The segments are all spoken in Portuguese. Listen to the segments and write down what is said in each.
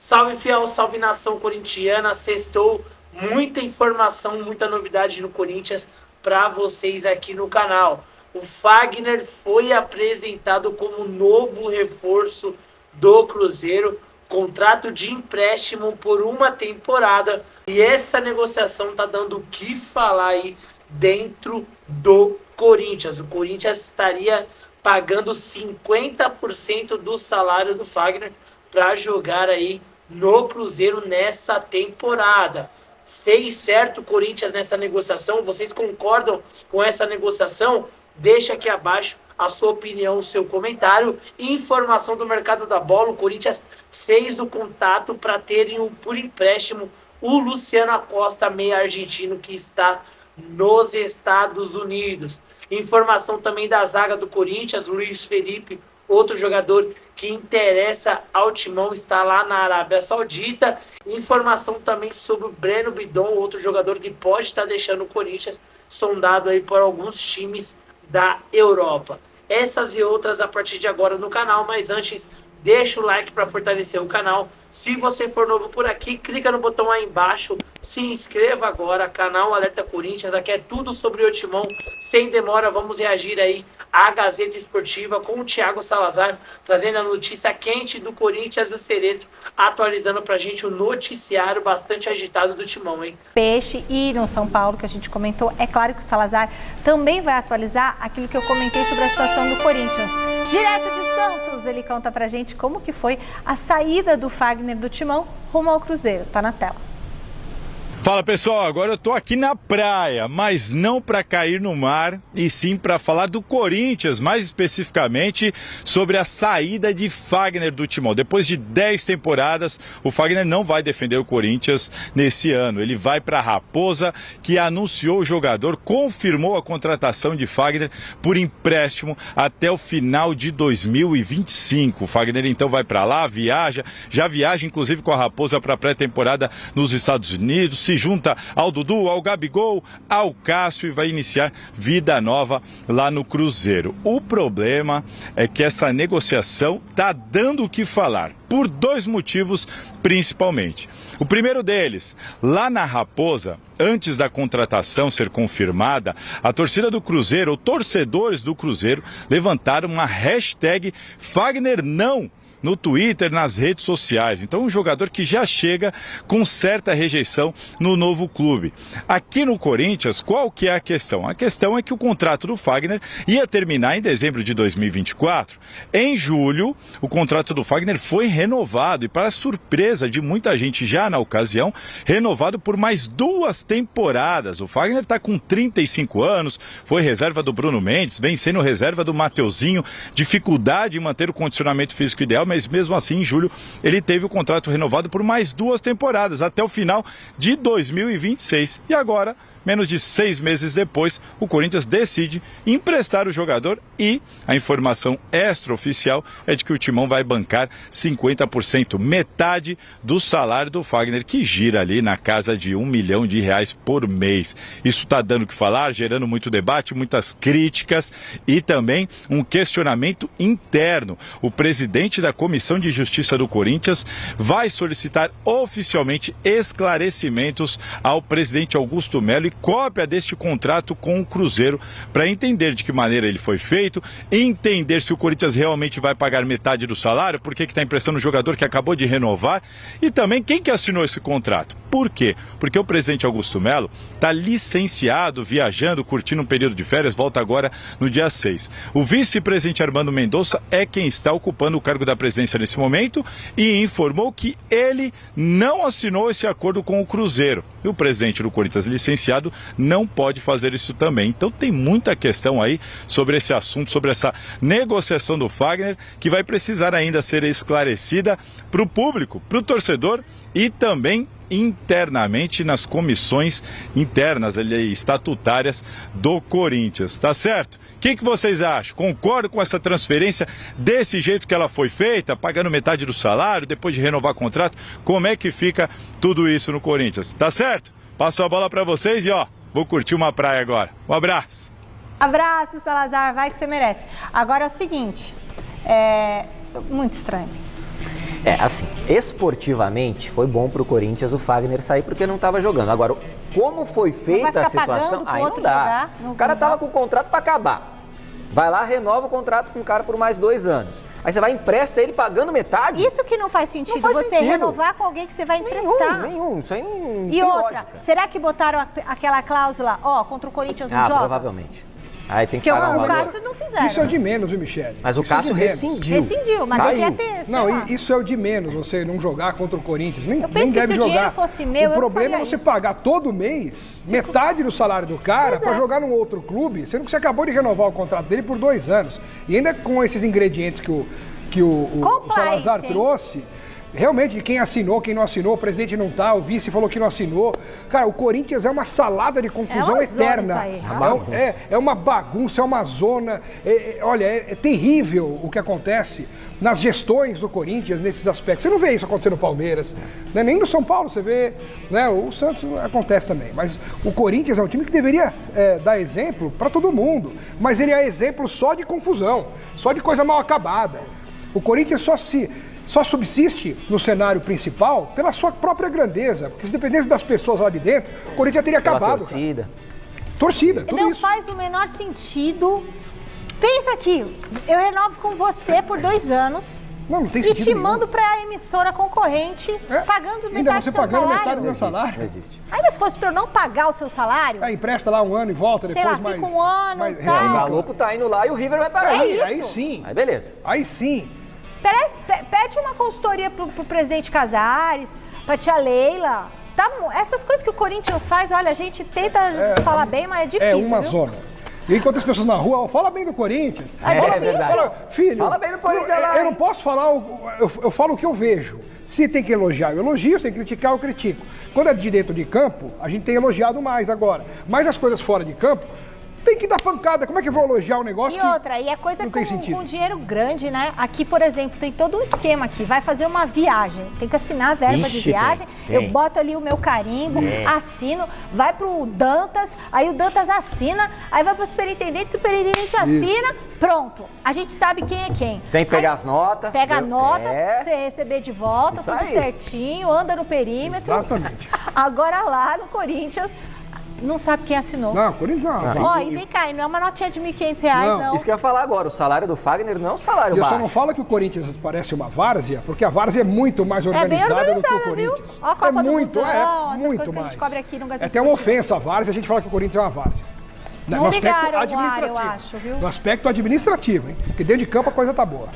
Salve fiel, salve nação corintiana, sextou, muita informação, muita novidade no Corinthians para vocês aqui no canal. O Fagner foi apresentado como novo reforço do Cruzeiro, contrato de empréstimo por uma temporada, e essa negociação tá dando o que falar aí dentro do Corinthians. O Corinthians estaria pagando 50% do salário do Fagner para jogar aí no Cruzeiro nessa temporada. Fez certo o Corinthians nessa negociação? Vocês concordam com essa negociação? Deixa aqui abaixo a sua opinião, o seu comentário. Informação do mercado da bola: o Corinthians fez o contato para terem por empréstimo o Luciano Acosta, meia argentino que está nos Estados Unidos. Informação também da zaga do Corinthians: Luiz Felipe, outro jogador que interessa ao Timão, está lá na Arábia Saudita. Informação também sobre o Breno Bidon, outro jogador que pode estar deixando o Corinthians, sondado aí por alguns times da Europa. Essas e outras a partir de agora no canal, mas antes, deixa o like para fortalecer o canal. Se você for novo por aqui, clica no botão aí embaixo, se inscreva agora, canal Alerta Corinthians, aqui é tudo sobre o Timão. Sem demora, vamos reagir aí à Gazeta Esportiva com o Thiago Salazar, trazendo a notícia quente do Corinthians e o Cereto, atualizando pra gente o noticiário bastante agitado do Timão, hein? Peixe e no São Paulo, que a gente comentou, é claro que o Salazar também vai atualizar aquilo que eu comentei sobre a situação do Corinthians. Direto de Santos, ele conta pra gente como que foi a saída do Fagner do Timão rumo ao Cruzeiro. Tá na tela. Fala pessoal, agora eu tô aqui na praia, mas não para cair no mar, e sim para falar do Corinthians, mais especificamente sobre a saída de Fagner do Timão. Depois de 10 temporadas, o Fagner não vai defender o Corinthians nesse ano. Ele vai para a Raposa, que anunciou o jogador, confirmou a contratação de Fagner por empréstimo até o final de 2025. O Fagner então vai para lá, já viaja inclusive com a Raposa para a pré-temporada nos Estados Unidos, se junta ao Dudu, ao Gabigol, ao Cássio e vai iniciar vida nova lá no Cruzeiro. O problema é que essa negociação está dando o que falar, por dois motivos principalmente. O primeiro deles, lá na Raposa, antes da contratação ser confirmada, a torcida do Cruzeiro, ou torcedores do Cruzeiro, levantaram uma hashtag Fagner não no Twitter, nas redes sociais. Então, um jogador que já chega com certa rejeição no novo clube. Aqui no Corinthians, qual que é a questão? A questão é que o contrato do Fagner ia terminar em dezembro de 2024. Em julho, o contrato do Fagner foi renovado e, para surpresa de muita gente já na ocasião, renovado por mais 2 temporadas. O Fagner está com 35 anos, foi reserva do Bruno Mendes, vem sendo reserva do Mateuzinho, dificuldade em manter o condicionamento físico ideal, mas mesmo assim, em julho, ele teve o contrato renovado por mais 2 temporadas, até o final de 2026. E agora, menos de 6 meses depois, o Corinthians decide emprestar o jogador e a informação extraoficial é de que o Timão vai bancar 50%, metade do salário do Fagner, que gira ali na casa de R$1 milhão por mês. Isso está dando o que falar, gerando muito debate, muitas críticas e também um questionamento interno. O presidente da Comissão de Justiça do Corinthians vai solicitar oficialmente esclarecimentos ao presidente Augusto Melo e cópia deste contrato com o Cruzeiro para entender de que maneira ele foi feito, entender se o Corinthians realmente vai pagar metade do salário, por que está emprestando um jogador que acabou de renovar e também quem que assinou esse contrato. Por quê? Porque o presidente Augusto Melo está licenciado, viajando, curtindo um período de férias, volta agora no dia 6. O vice-presidente Armando Mendonça é quem está ocupando o cargo da presidência nesse momento e informou que ele não assinou esse acordo com o Cruzeiro. E o presidente do Corinthians licenciado não pode fazer isso também. Então tem muita questão aí sobre esse assunto, sobre essa negociação do Fagner, que vai precisar ainda ser esclarecida para o público, para o torcedor e também internamente nas comissões internas ali, estatutárias do Corinthians, tá certo? O que vocês acham? Concordam com essa transferência desse jeito que ela foi feita, pagando metade do salário, depois de renovar o contrato? Como é que fica tudo isso no Corinthians? Tá certo? Passo a bola para vocês e ó, vou curtir uma praia agora. Um abraço! Abraço, Salazar, vai que você merece. Agora é o seguinte, muito estranho. Assim, esportivamente foi bom pro Corinthians o Fagner sair porque não estava jogando. Agora, como foi feita a situação, aí não dá. O cara tava com o contrato para acabar. Vai lá, renova o contrato com o cara por mais 2 anos. Aí você vai empresta ele pagando metade? Isso que não faz sentido, renovar com alguém que você vai emprestar. Nenhum, isso aí não E tem outra, lógica. Será que botaram aquela cláusula, contra o Corinthians não joga? Provavelmente. Aí tem que Porque pagar o valor. Cássio não fizeram. Isso é o de menos, viu, Michele? Mas o Cássio rescindiu. Mas Saiu. devia ter, Não, sei lá. isso é o de menos, você não jogar contra o Corinthians. Nem penso que deve se o jogar. dinheiro fosse meu, o eu problema é faria você isso. pagar todo mês metade do salário do cara para jogar num outro clube, sendo que você acabou de renovar o contrato dele por 2 anos. E ainda com esses ingredientes que o Salazar trouxe. Realmente, quem assinou, quem não assinou, o presidente não tá, o vice falou que não assinou. Cara, o Corinthians é uma salada de confusão eterna. É uma bagunça, é uma zona. Olha, é terrível o que acontece nas gestões do Corinthians nesses aspectos. Você não vê isso acontecer no Palmeiras, né? Nem no São Paulo você vê, né? O Santos acontece também. Mas o Corinthians é um time que deveria dar exemplo para todo mundo. Mas ele é exemplo só de confusão, só de coisa mal acabada. O Corinthians só subsiste no cenário principal pela sua própria grandeza. Porque se dependesse das pessoas lá de dentro, o Corinthians já teria acabado. Torcida. Torcida, tudo não isso. Não faz o menor sentido. Pensa aqui, eu renovo com você por 2 anos. Não tem e sentido te nenhum. mando para a emissora concorrente, pagando metade do seu pagando salário. metade do meu salário. Não existe. Ainda se fosse para eu não pagar o seu salário. Empresta lá 1 ano e volta depois sei lá, mais. fica 1 ano, mais tal. O Galopo tá indo lá e o River vai pagar. Aí sim. Aí beleza. Aí sim. Pede uma consultoria pro presidente Casares, pra tia Leila. Essas coisas que o Corinthians faz, olha, a gente tenta falar bem, mas é difícil. É uma viu? zona. E enquanto as pessoas na rua, fala bem do Corinthians. É verdade. Filho, Fala bem do Corinthians lá, eu não hein? posso falar, eu falo o que eu vejo. Se tem que elogiar, eu elogio. Se tem que criticar, eu critico. Quando é de dentro de campo, a gente tem elogiado mais agora. Mas as coisas fora de campo, tem que dar pancada. Como é que eu vou elogiar um negócio E é coisa não tem sentido? com dinheiro grande, né? Aqui, por exemplo, tem todo um esquema aqui. Vai fazer uma viagem, tem que assinar a verba de viagem. tem. Eu boto ali o meu carimbo, assino, vai pro Dantas, aí o Dantas assina, aí vai pro superintendente, o superintendente assina, pronto. A gente sabe quem é quem. Tem que pegar Aí, as notas. Pega a nota, É. pra você receber de volta, Isso tudo aí. certinho, anda no perímetro. Exatamente. Agora lá no Corinthians, não sabe quem assinou. Não, Corinthians não. Ó, e vem cá, e não é uma notinha de R$1.500, não. Isso que eu ia falar agora, o salário do Fagner não é um salário E eu baixo. só não falo que o Corinthians parece uma várzea, porque a várzea é muito mais organizada do que o viu? Corinthians. Ó a Copa do muito, Busão, essas muito coisas que a mais. gente cobre aqui no Gazeta É até uma Esportiva. ofensa a várzea a gente fala que o Corinthians é uma várzea. Não ligaram o ar, eu acho, viu? No aspecto administrativo, hein? Porque dentro de campo a coisa tá boa.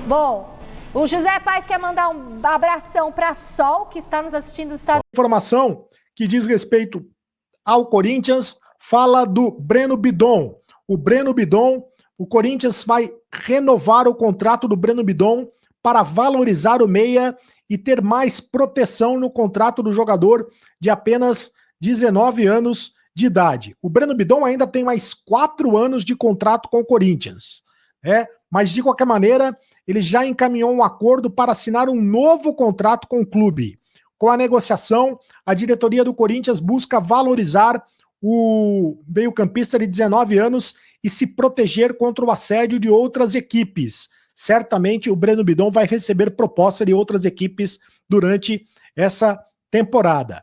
Bom, o José Paes quer mandar um abração para Sol, que está nos assistindo dos Estados Informação que diz respeito ao Corinthians fala do Breno Bidon. O Breno Bidon, o Corinthians vai renovar o contrato do Breno Bidon para valorizar o meia e ter mais proteção no contrato do jogador de apenas 19 anos de idade. O Breno Bidon ainda tem mais 4 anos de contrato com o Corinthians, mas de qualquer maneira ele já encaminhou um acordo para assinar um novo contrato com o clube. Com a negociação, a diretoria do Corinthians busca valorizar o meio-campista de 19 anos e se proteger contra o assédio de outras equipes. Certamente o Breno Bidon vai receber proposta de outras equipes durante essa temporada.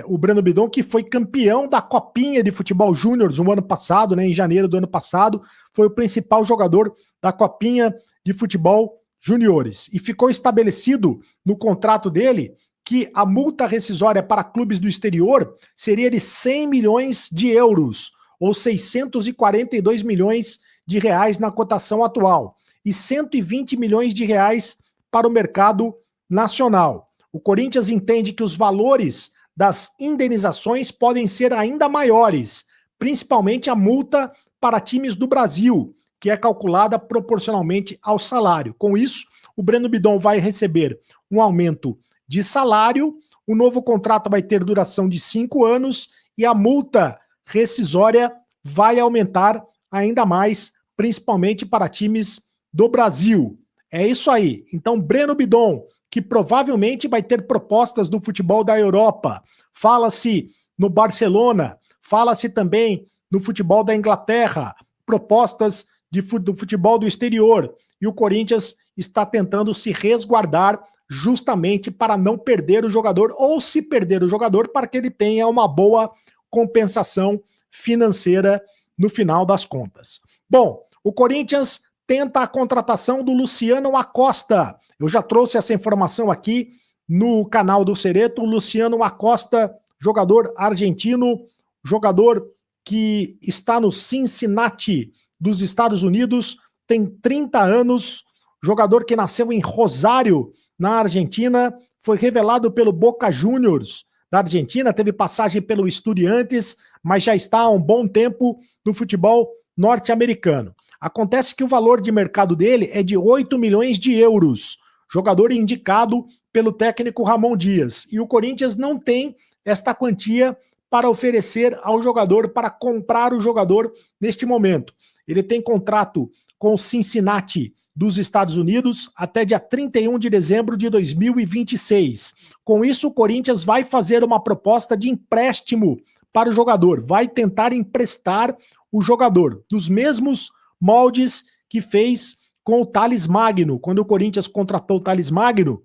O Breno Bidon, que foi campeão da Copinha de Futebol Júnior no ano passado, em janeiro do ano passado, foi o principal jogador da Copinha de Futebol Júniores. E ficou estabelecido no contrato dele que a multa rescisória para clubes do exterior seria de 100 milhões de euros, ou 642 milhões de reais na cotação atual, e 120 milhões de reais para o mercado nacional. O Corinthians entende que os valores das indenizações podem ser ainda maiores, principalmente a multa para times do Brasil, que é calculada proporcionalmente ao salário. Com isso, o Breno Bidon vai receber um aumento de salário, o novo contrato vai ter duração de 5 anos e a multa rescisória vai aumentar ainda mais, principalmente para times do Brasil. É isso aí. Então, Breno Bidon, que provavelmente vai ter propostas do futebol da Europa. Fala-se no Barcelona, fala-se também no futebol da Inglaterra, propostas do futebol do exterior. E o Corinthians está tentando se resguardar justamente para não perder o jogador, ou se perder o jogador, para que ele tenha uma boa compensação financeira no final das contas. Bom, o Corinthians tenta a contratação do Luciano Acosta. Eu já trouxe essa informação aqui no canal do Cereto. O Luciano Acosta, jogador argentino, jogador que está no Cincinnati dos Estados Unidos, tem 30 anos, jogador que nasceu em Rosário, na Argentina, foi revelado pelo Boca Juniors da Argentina, teve passagem pelo Estudiantes, mas já está há um bom tempo no futebol norte-americano. Acontece que o valor de mercado dele é de 8 milhões de euros, jogador indicado pelo técnico Ramon Dias, e o Corinthians não tem esta quantia para oferecer ao jogador, para comprar o jogador neste momento. Ele tem contrato com o Cincinnati dos Estados Unidos até dia 31 de dezembro de 2026. Com isso, o Corinthians vai fazer uma proposta de empréstimo para o jogador, vai tentar emprestar o jogador, dos mesmos moldes que fez com o Thales Magno. Quando o Corinthians contratou o Thales Magno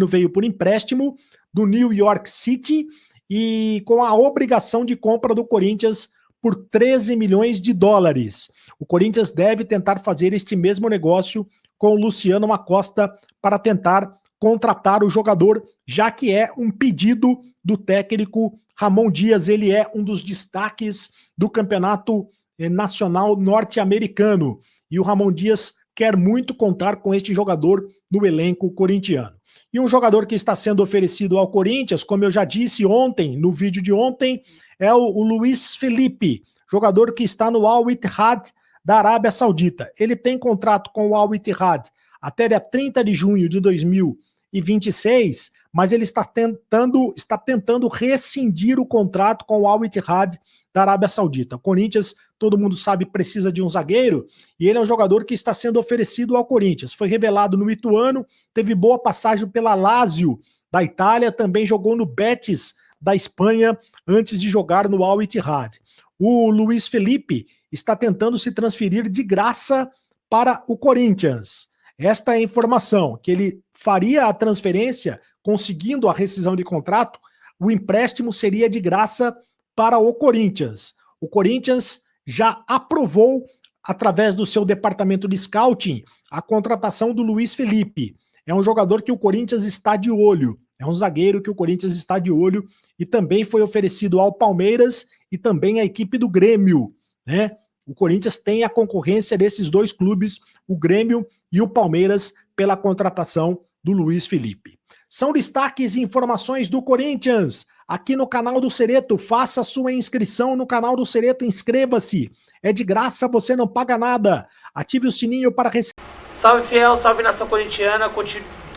veio por empréstimo do New York City e com a obrigação de compra do Corinthians por 13 milhões de dólares. O Corinthians deve tentar fazer este mesmo negócio com o Luciano Acosta para tentar contratar o jogador, já que é um pedido do técnico Ramon Dias. Ele é um dos destaques do campeonato nacional norte-americano e o Ramon Dias quer muito contar com este jogador no elenco corintiano. E um jogador que está sendo oferecido ao Corinthians, como eu já disse ontem, no vídeo de ontem, é o Luiz Felipe, jogador que está no Al Ittihad da Arábia Saudita. Ele tem contrato com o Al Ittihad até dia 30 de junho de 2026, mas ele está tentando rescindir o contrato com o Al Ittihad da Arábia Saudita. O Corinthians, todo mundo sabe, precisa de um zagueiro, e ele é um jogador que está sendo oferecido ao Corinthians. Foi revelado no Ituano, teve boa passagem pela Lazio da Itália, também jogou no Betis da Espanha antes de jogar no Al Ittihad. O Luiz Felipe está tentando se transferir de graça para o Corinthians. Esta é a informação, que ele faria a transferência, conseguindo a rescisão de contrato, o empréstimo seria de graça para o Corinthians. O Corinthians já aprovou, através do seu departamento de scouting, a contratação do Luiz Felipe. É um jogador que o Corinthians está de olho, é um zagueiro que o Corinthians está de olho e também foi oferecido ao Palmeiras e também à equipe do Grêmio, né? O Corinthians tem a concorrência desses dois clubes, o Grêmio e o Palmeiras, pela contratação do Luiz Felipe. São destaques e informações do Corinthians aqui no canal do Cereto. Faça sua inscrição no canal do Cereto, inscreva-se. É de graça, você não paga nada. Ative o sininho para receber. Salve fiel, salve nação corintiana.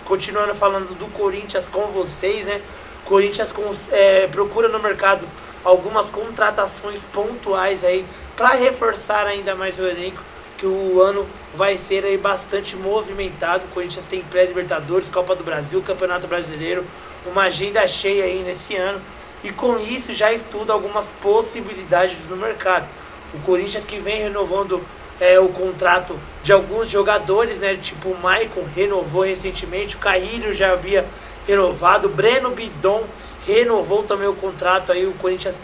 Continuando falando do Corinthians com vocês, né? Corinthians procura no mercado algumas contratações pontuais aí para reforçar ainda mais o elenco, que o ano vai ser aí bastante movimentado. O Corinthians tem pré-Libertadores, Copa do Brasil, Campeonato Brasileiro, uma agenda cheia aí nesse ano, e com isso já estuda algumas possibilidades no mercado. O Corinthians que vem renovando o contrato de alguns jogadores, né, tipo o Maicon renovou recentemente, o Caílio já havia renovado, o Breno Bidon renovou também o contrato, aí o Corinthians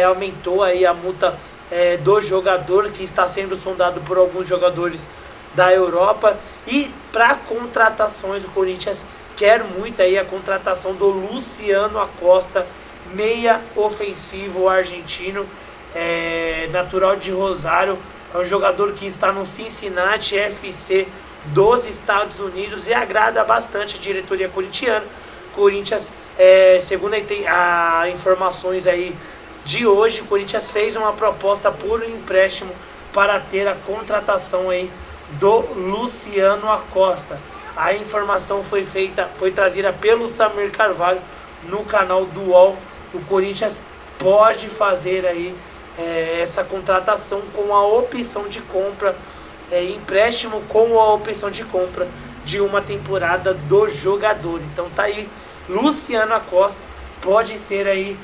aumentou aí a multa do jogador, que está sendo sondado por alguns jogadores da Europa. E para contratações, o Corinthians quer muito aí a contratação do Luciano Acosta, meia ofensivo argentino, natural de Rosário, é um jogador que está no Cincinnati FC dos Estados Unidos e agrada bastante a diretoria corintiana. Corinthians, segundo a informações aí de hoje, o Corinthians fez uma proposta por empréstimo para ter a contratação aí do Luciano Acosta. A informação foi trazida pelo Samir Carvalho no canal do UOL. O Corinthians pode fazer aí essa contratação com a opção de compra, empréstimo com a opção de compra de uma temporada do jogador. Então tá aí, Luciano Acosta pode ser aí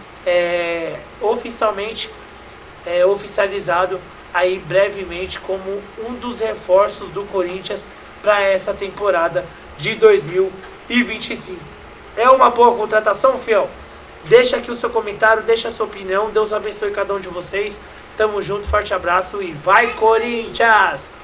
oficializado aí brevemente como um dos reforços do Corinthians para essa temporada de 2025. É uma boa contratação, fiel? Deixa aqui o seu comentário, deixa a sua opinião. Deus abençoe cada um de vocês. Tamo junto, forte abraço e vai, Corinthians!